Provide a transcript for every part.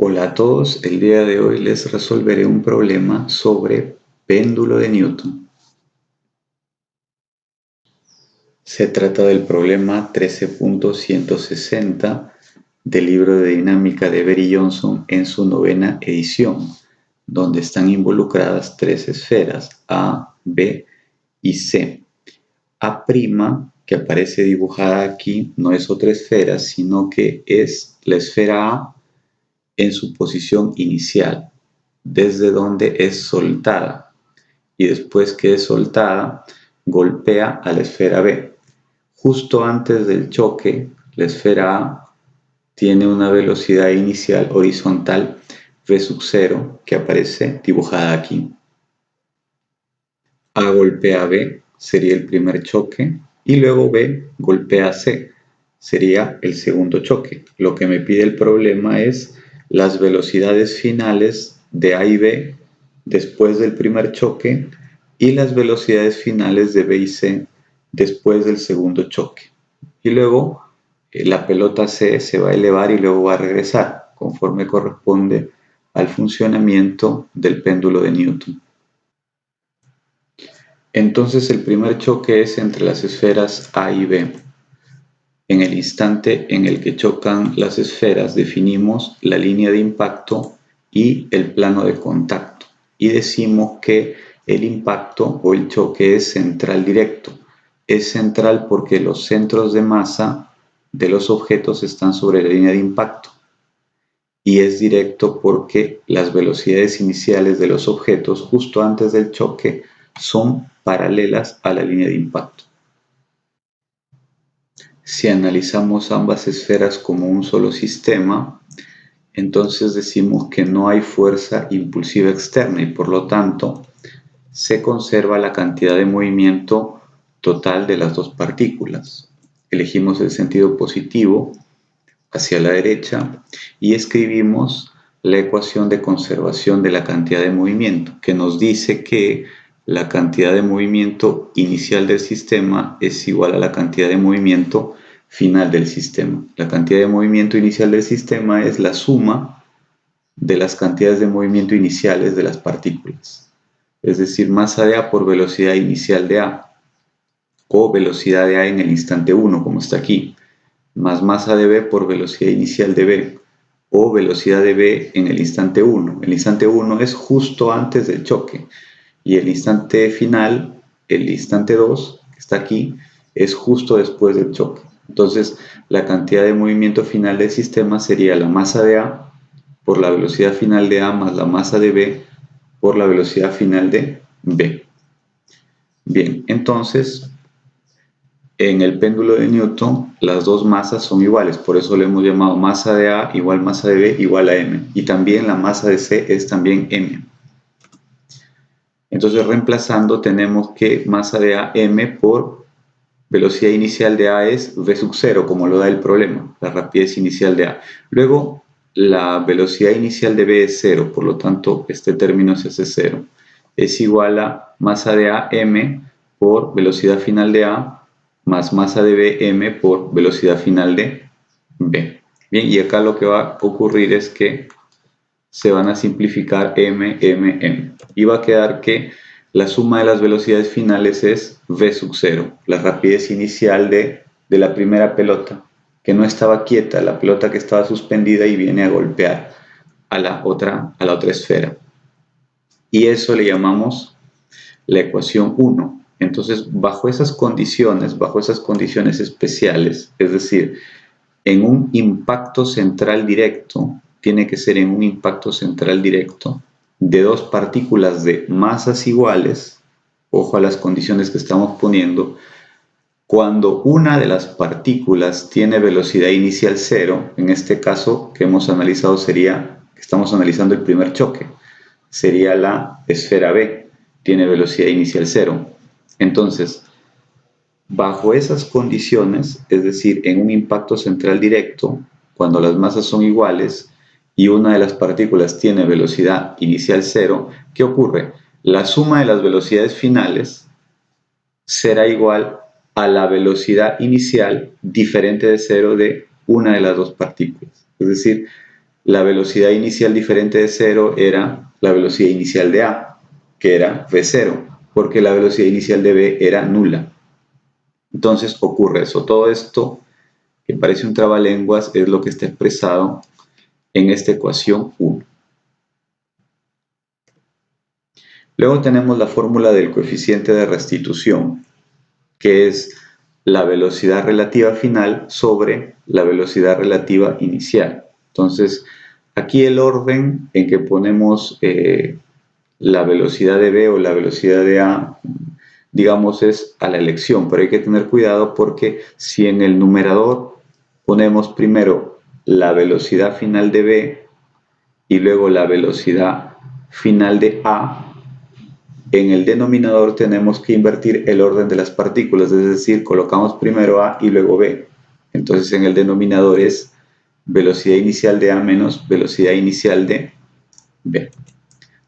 Hola a todos, el día de hoy les resolveré un problema sobre péndulo de Newton. Se trata del problema 13.160 del libro de dinámica de Berry Johnson en su 9ª edición, donde están involucradas tres esferas A, B y C. A', que aparece dibujada aquí, no es otra esfera, sino que es la esfera A en su posición inicial, desde donde es soltada, y después que es soltada, golpea a la esfera B. Justo antes del choque, la esfera A tiene una velocidad inicial horizontal v sub 0 que aparece dibujada aquí. A golpea a B sería el primer choque y luego B golpea a C, sería el segundo choque. Lo que me pide el problema es las velocidades finales de A y B después del primer choque y las velocidades finales de B y C después del segundo choque. Y luego la pelota C se va a elevar y luego va a regresar, conforme corresponde al funcionamiento del péndulo de Newton. Entonces el primer choque es entre las esferas A y B. En el instante en el que chocan las esferas definimos la línea de impacto y el plano de contacto y decimos que el impacto o el choque es central directo. Es central porque los centros de masa de los objetos están sobre la línea de impacto y es directo porque las velocidades iniciales de los objetos justo antes del choque son paralelas a la línea de impacto. Si analizamos ambas esferas como un solo sistema, entonces decimos que no hay fuerza impulsiva externa y por lo tanto se conserva la cantidad de movimiento total de las dos partículas. Elegimos el sentido positivo hacia la derecha y escribimos la ecuación de conservación de la cantidad de movimiento, que nos dice que la cantidad de movimiento inicial del sistema es igual a la cantidad de movimiento final del sistema. La cantidad de movimiento inicial del sistema es la suma de las cantidades de movimiento iniciales de las partículas, es decir, masa de A por velocidad inicial de A, o velocidad de A en el instante 1, como está aquí, más masa de B por velocidad inicial de B, o velocidad de B en el instante 1. El instante 1 es justo antes del choque, y el instante final, el instante 2, que está aquí, es justo después del choque. Entonces, la cantidad de movimiento final del sistema sería la masa de A por la velocidad final de A más la masa de B por la velocidad final de B. Bien, entonces, en el péndulo de Newton, las dos masas son iguales, por eso le hemos llamado masa de A igual masa de B igual a M. Y también la masa de C es también M. Entonces, reemplazando, tenemos que masa de A, M por velocidad inicial de A es V sub 0, como lo da el problema, la rapidez inicial de A. Luego, la velocidad inicial de B es 0, por lo tanto, este término se hace 0. Es igual a masa de A, M por velocidad final de A más masa de B, M por velocidad final de B. Bien, y acá lo que va a ocurrir es que se van a simplificar M, M, M. Y va a quedar que la suma de las velocidades finales es V sub 0, la rapidez inicial de la primera pelota, que no estaba quieta, la pelota que estaba suspendida y viene a golpear a la otra esfera. Y eso le llamamos la ecuación 1. Entonces, bajo esas condiciones especiales, es decir, en un impacto central directo, tiene que ser en un impacto central directo de dos partículas de masas iguales, ojo a las condiciones que estamos poniendo, cuando una de las partículas tiene velocidad inicial 0, en este caso que hemos analizado estamos analizando el primer choque, sería la esfera B, tiene velocidad inicial 0. Entonces, bajo esas condiciones, es decir, en un impacto central directo, cuando las masas son iguales y una de las partículas tiene velocidad inicial 0, ¿qué ocurre? La suma de las velocidades finales será igual a la velocidad inicial diferente de 0 de una de las dos partículas. Es decir, la velocidad inicial diferente de 0 era la velocidad inicial de A, que era V0, porque la velocidad inicial de B era nula. Entonces ocurre eso. Todo esto, que parece un trabalenguas, es lo que está expresado en esta ecuación 1. Luego tenemos la fórmula del coeficiente de restitución, que es la velocidad relativa final sobre la velocidad relativa inicial. Entonces, aquí el orden en que ponemos la velocidad de B o la velocidad de A, digamos, es a la elección, pero hay que tener cuidado porque si en el numerador ponemos primero la velocidad final de B y luego la velocidad final de A, en el denominador tenemos que invertir el orden de las partículas, es decir, colocamos primero A y luego B. Entonces en el denominador es velocidad inicial de A menos velocidad inicial de B.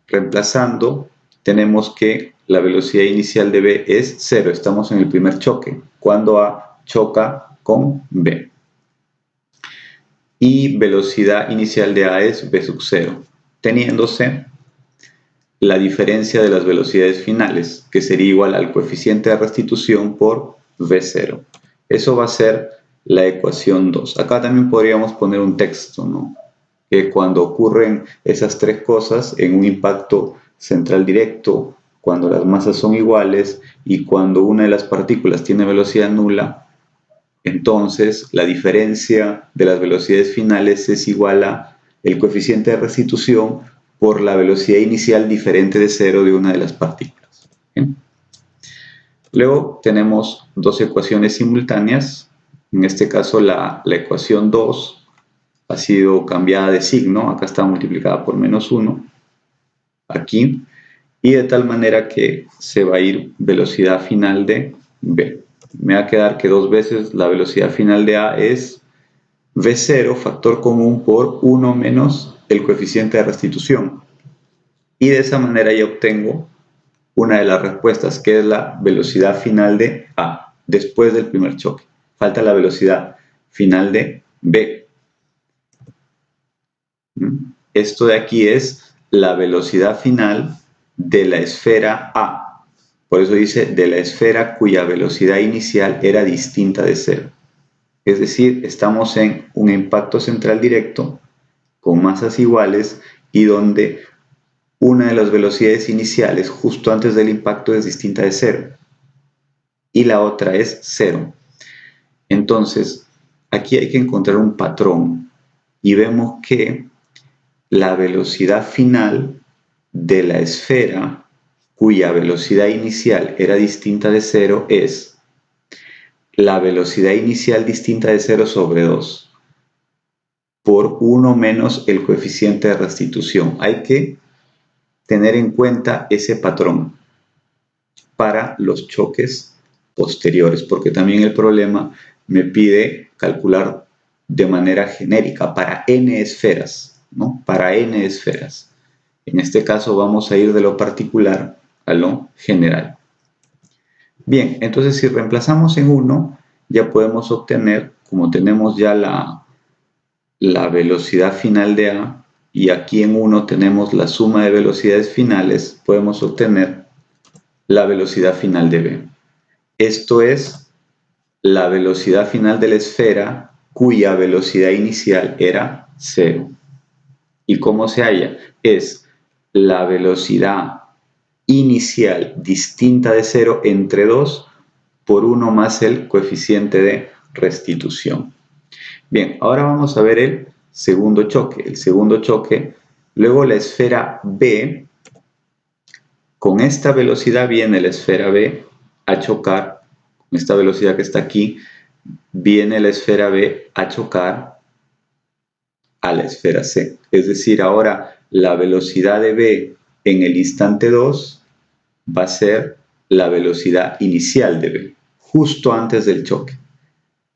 Reemplazando, tenemos que la velocidad inicial de B es 0, estamos en el primer choque, cuando A choca con B. Y velocidad inicial de A es V sub 0, teniéndose la diferencia de las velocidades finales, que sería igual al coeficiente de restitución por V0. Eso va a ser la ecuación 2. Acá también podríamos poner un texto, ¿no? Que cuando ocurren esas tres cosas en un impacto central directo, cuando las masas son iguales y cuando una de las partículas tiene velocidad nula, entonces la diferencia de las velocidades finales es igual a el coeficiente de restitución por la velocidad inicial diferente de 0 de una de las partículas. ¿Bien? Luego tenemos dos ecuaciones simultáneas. En este caso la ecuación 2 ha sido cambiada de signo. Acá está multiplicada por menos 1. Aquí. Y de tal manera que se va a ir velocidad final de B. Me va a quedar que dos veces la velocidad final de A es V0, factor común por 1 menos el coeficiente de restitución. Y de esa manera ya obtengo una de las respuestas, que es la velocidad final de A, después del primer choque. Falta la velocidad final de B. Esto de aquí es la velocidad final de la esfera A. Por eso dice de la esfera cuya velocidad inicial era distinta de 0. Es decir, estamos en un impacto central directo con masas iguales y donde una de las velocidades iniciales justo antes del impacto es distinta de 0 y la otra es 0. Entonces, aquí hay que encontrar un patrón y vemos que la velocidad final de la esfera cuya velocidad inicial era distinta de 0 es la velocidad inicial distinta de 0 sobre 2 por 1 menos el coeficiente de restitución. Hay que tener en cuenta ese patrón para los choques posteriores, porque también el problema me pide calcular de manera genérica para n esferas, ¿no? Para n esferas. En este caso vamos a ir de lo particular a lo general. Bien, entonces si reemplazamos en 1, ya podemos obtener, como tenemos ya la velocidad final de A, y aquí en 1 tenemos la suma de velocidades finales, podemos obtener la velocidad final de B. Esto es la velocidad final de la esfera cuya velocidad inicial era 0. ¿Y cómo se halla? Es la velocidad inicial distinta de 0 entre 2 por 1 más el coeficiente de restitución. Bien, ahora vamos a ver el segundo choque. El segundo choque, luego la esfera B, con esta velocidad viene la esfera B a chocar, con esta velocidad que está aquí, viene la esfera B a chocar a la esfera C. Es decir, ahora la velocidad de B en el instante 2 va a ser la velocidad inicial de B, justo antes del choque.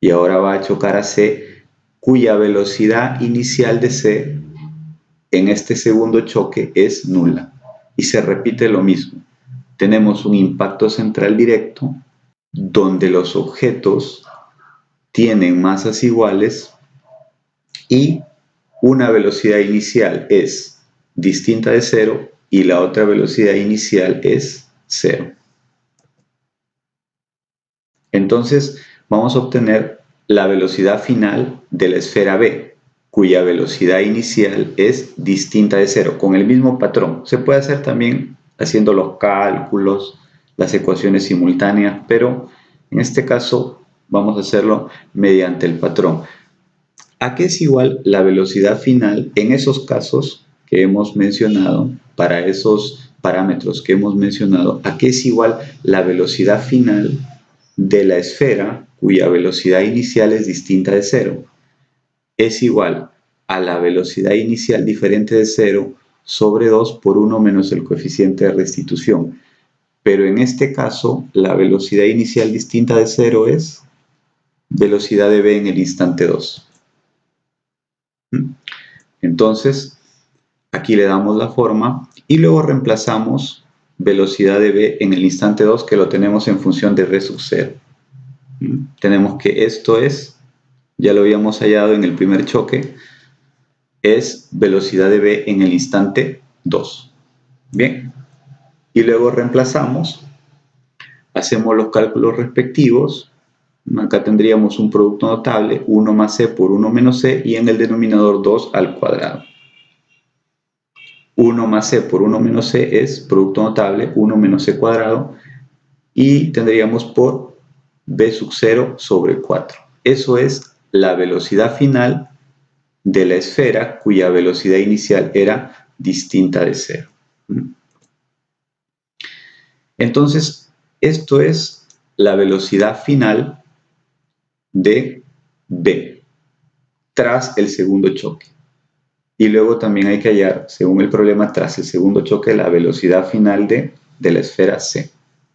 Y ahora va a chocar a C, cuya velocidad inicial de C en este segundo choque es nula. Y se repite lo mismo. Tenemos un impacto central directo donde los objetos tienen masas iguales y una velocidad inicial es distinta de 0 y la otra velocidad inicial es 0. Entonces vamos a obtener la velocidad final de la esfera B, cuya velocidad inicial es distinta de 0, con el mismo patrón. Se puede hacer también haciendo los cálculos, las ecuaciones simultáneas, pero en este caso vamos a hacerlo mediante el patrón. ¿A qué es igual la velocidad final en esos casos que hemos mencionado, para esos parámetros que hemos mencionado? ¿A qué es igual la velocidad final de la esfera cuya velocidad inicial es distinta de 0? Es igual a la velocidad inicial diferente de 0 sobre 2 por 1 menos el coeficiente de restitución. Pero en este caso, la velocidad inicial distinta de 0 es velocidad de v en el instante 2. Entonces, aquí le damos la forma y luego reemplazamos velocidad de v en el instante 2, que lo tenemos en función de v sub 0. Tenemos que esto es, ya lo habíamos hallado en el primer choque, es velocidad de v en el instante 2. Bien, y luego reemplazamos, hacemos los cálculos respectivos. Acá tendríamos un producto notable, 1 más c por 1 menos c, y en el denominador 2 al cuadrado. 1 más c por 1 menos c es producto notable, 1 menos c cuadrado, y tendríamos por v sub 0 sobre 4. Eso es la velocidad final de la esfera cuya velocidad inicial era distinta de 0. Entonces, esto es la velocidad final de B tras el segundo choque. Y luego también hay que hallar, según el problema, tras el segundo choque, la velocidad final de la esfera C.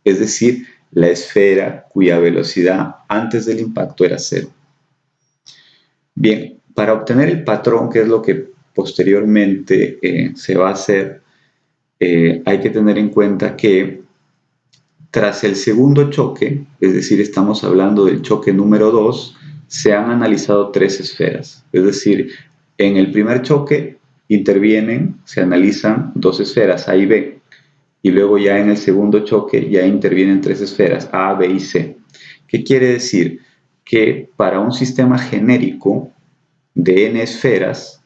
Es decir, la esfera cuya velocidad antes del impacto era 0. Bien, para obtener el patrón, que es lo que posteriormente se va a hacer, hay que tener en cuenta que tras el segundo choque, es decir, estamos hablando del choque número 2, se han analizado 3 esferas. Es decir, en el primer choque se analizan 2 esferas, A y B. Y luego ya en el segundo choque ya intervienen 3 esferas, A, B y C. ¿Qué quiere decir? Que para un sistema genérico de n esferas,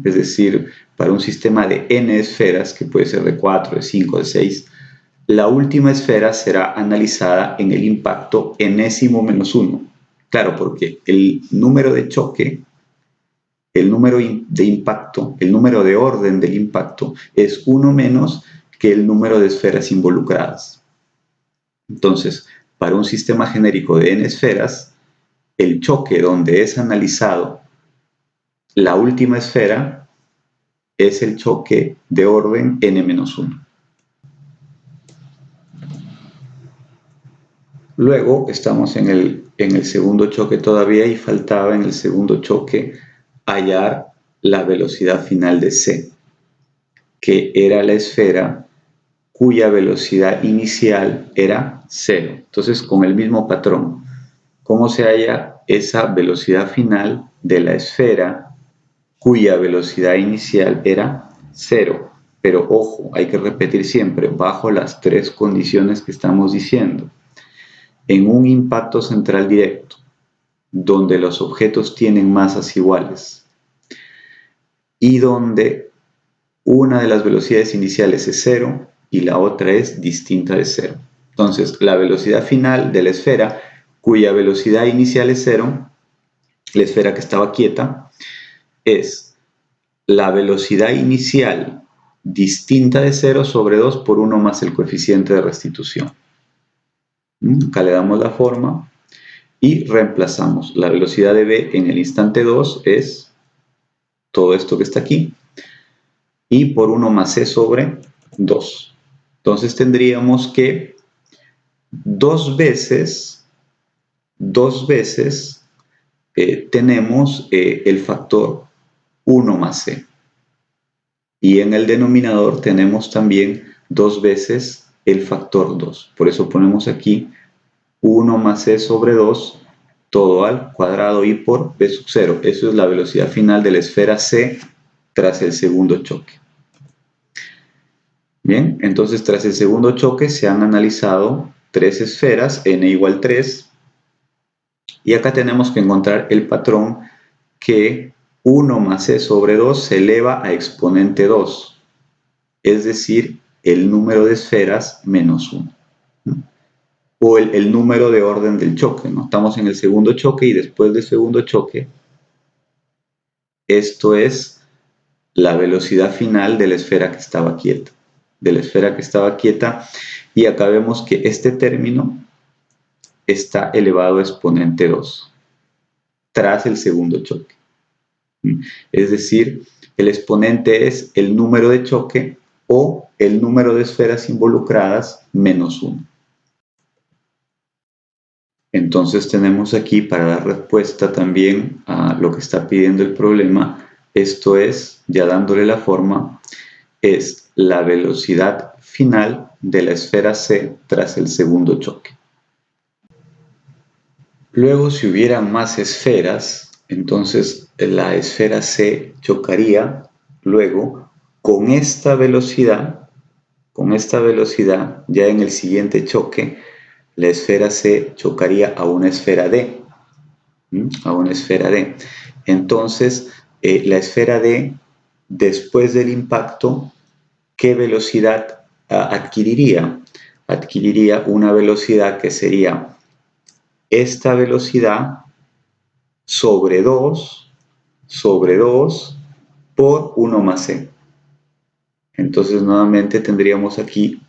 es decir, para un sistema de n esferas, que puede ser de 4, de 5, de 6, la última esfera será analizada en el impacto enésimo menos 1. Claro, porque el número de choque, el número de impacto, el número de orden del impacto es 1 menos que el número de esferas involucradas. Entonces, para un sistema genérico de n esferas, el choque donde es analizado la última esfera es el choque de orden n-1. Luego estamos en el segundo choque todavía y faltaba en el segundo choque hallar la velocidad final de C, que era la esfera cuya velocidad inicial era 0. Entonces, con el mismo patrón, ¿cómo se halla esa velocidad final de la esfera cuya velocidad inicial era 0? Pero ojo, hay que repetir siempre, bajo las 3 condiciones que estamos diciendo. En un impacto central directo, donde los objetos tienen masas iguales y donde una de las velocidades iniciales es 0 y la otra es distinta de 0. Entonces, la velocidad final de la esfera, cuya velocidad inicial es 0, la esfera que estaba quieta, es la velocidad inicial distinta de 0 sobre 2 por 1 más el coeficiente de restitución. Acá le damos la forma y reemplazamos. La velocidad de v en el instante 2 es todo esto que está aquí, y por 1 más c sobre 2. Entonces tendríamos que dos veces tenemos el factor 1 más c. Y en el denominador tenemos también 2 veces el factor 2. Por eso ponemos aquí 1 más c sobre 2 todo al cuadrado I por V sub 0. Eso es la velocidad final de la esfera C tras el segundo choque. Bien, entonces tras el segundo choque se han analizado tres esferas, n igual 3, y acá tenemos que encontrar el patrón que 1 más c sobre 2 se eleva a exponente 2, es decir, el número de esferas menos 1, ¿no? O el número de orden del choque, ¿no? Estamos en el segundo choque y después del segundo choque, esto es la velocidad final de la esfera que estaba quieta. Y acá vemos que este término está elevado a exponente 2 tras el segundo choque. Es decir, el exponente es el número de choque o el número de esferas involucradas menos 1. Entonces tenemos aquí, para dar respuesta también a lo que está pidiendo el problema, esto es, ya dándole la forma, es la velocidad final de la esfera C tras el segundo choque. Luego, si hubiera más esferas, entonces la esfera C chocaría luego con esta velocidad, ya en el siguiente choque, la esfera C chocaría a una esfera D, a una esfera D. Entonces, la esfera D, después del impacto, ¿qué velocidad adquiriría? Adquiriría una velocidad que sería esta velocidad sobre 2 por 1 más c. Entonces nuevamente tendríamos aquí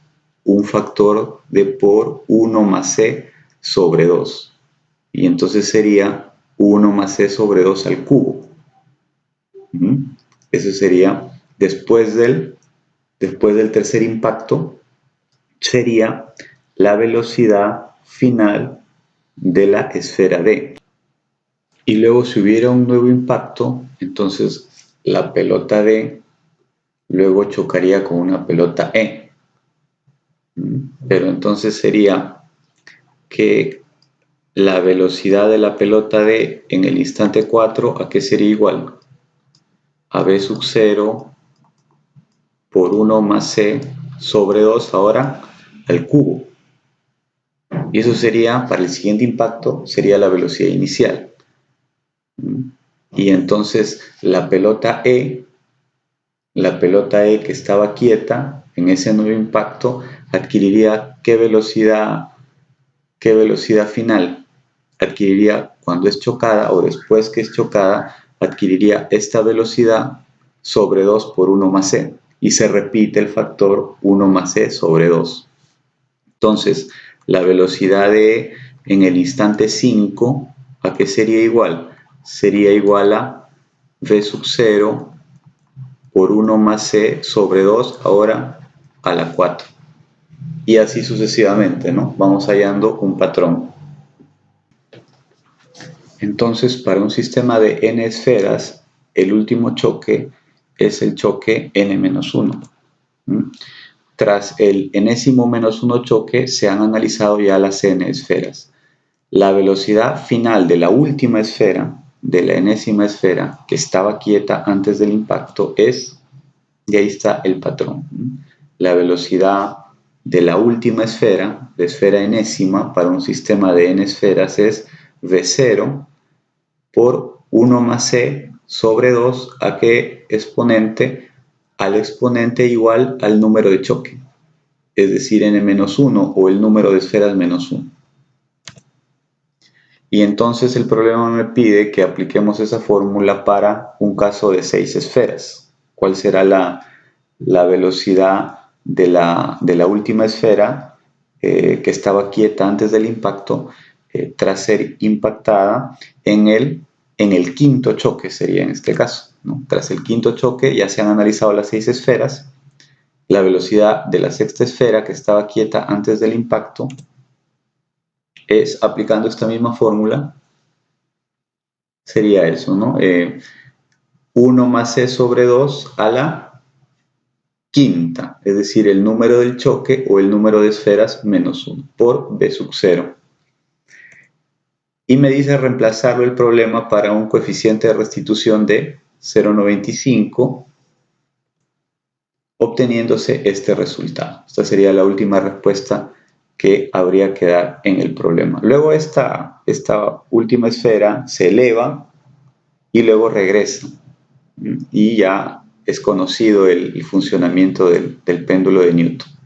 un factor de por 1 más c sobre 2. Y entonces sería 1 más c sobre 2 al cubo. Eso sería después del tercer impacto, sería la velocidad final de la esfera D. Y luego si hubiera un nuevo impacto, entonces la pelota D luego chocaría con una pelota E. Pero entonces sería que la velocidad de la pelota D en el instante 4, ¿a qué sería igual? A V sub 0 por 1 más C sobre 2 ahora al cubo. Y eso sería, para el siguiente impacto, sería la velocidad inicial. Y entonces la pelota E que estaba quieta en ese nuevo impacto, adquiriría ¿qué velocidad final? Adquiriría cuando es chocada o después que es chocada, adquiriría esta velocidad sobre 2 por 1 más c. Y se repite el factor 1 más c sobre 2. Entonces, la velocidad de en el instante 5, ¿a qué sería igual? Sería igual a v sub 0 por 1 más c sobre 2, ahora a la 4. Y así sucesivamente, ¿no? Vamos hallando un patrón. Entonces, para un sistema de n esferas, el último choque es el choque n-1. Tras el enésimo menos 1 choque, se han analizado ya las n esferas. La velocidad final de la última esfera, de la enésima esfera, que estaba quieta antes del impacto, es, y ahí está el patrón. La velocidad de la última esfera, de esfera enésima, para un sistema de n esferas es v0 por 1 más c sobre 2, ¿a qué exponente? Al exponente igual al número de choque, es decir, n-1 o el número de esferas menos 1. Y entonces el problema me pide que apliquemos esa fórmula para un caso de 6 esferas. ¿Cuál será la velocidad de la última esfera que estaba quieta antes del impacto tras ser impactada en el quinto choque, sería en este caso, ¿no? Tras el quinto choque ya se han analizado las 6 esferas. La velocidad de la sexta esfera que estaba quieta antes del impacto es, aplicando esta misma fórmula, sería eso, ¿no? 1 más c sobre 2 a la quinta, es decir, el número del choque o el número de esferas menos 1 por v sub 0. y me dice reemplazarlo el problema para un coeficiente de restitución de 0,95, obteniéndose este resultado. Esta sería la última respuesta que habría que dar en el problema. Luego esta última esfera se eleva y luego regresa. Y ya es conocido el funcionamiento del péndulo de Newton.